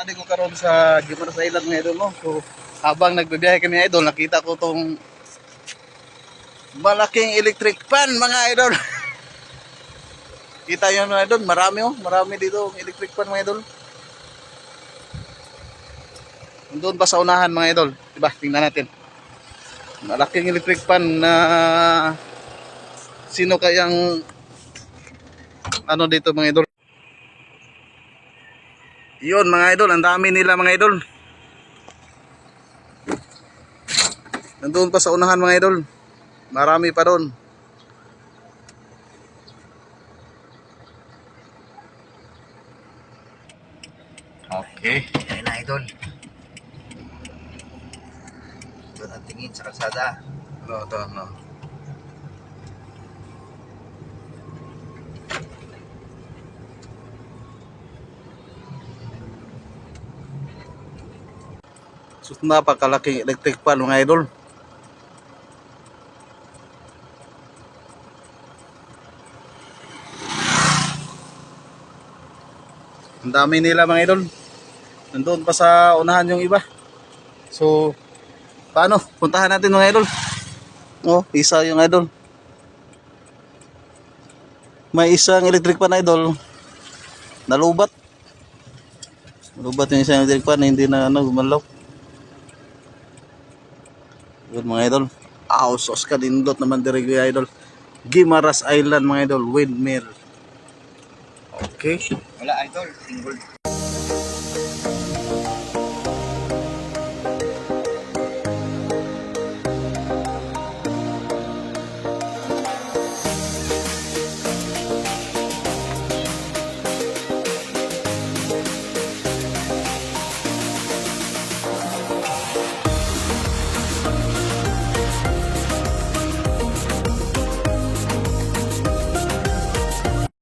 Naani ko karon sa Gimaras Island mga idol no. So habang nagbibiyahe kami idol, nakita ko tong malaking electric fan mga idol. Kita yun mga idol, marami dito electric fan mga idol. Doon pa sa unahan mga idol, diba? Tingnan natin. Malaking electric fan na sino kayang ano dito mga idol. Yun mga idol, ang dami nila mga idol. Nandun pa sa unahan mga idol. Marami pa doon. Okay. Ayan na idol. Doon ang tingin sa kalsada. No. So, napakalaking electric fan mga idol. Ang dami nila mga idol. Nandun pa sa unahan yung iba. So, paano? Puntahan natin mga idol. Oh, isa yung idol. May isang electric fan idol. Nalubat. Nalubat yung isang electric fan. Hindi na gumalaw. Yun mga idol. Sos kadindot naman diri idol. Gimaras Island mga idol. Windmill. Okay. Wala idol. Single.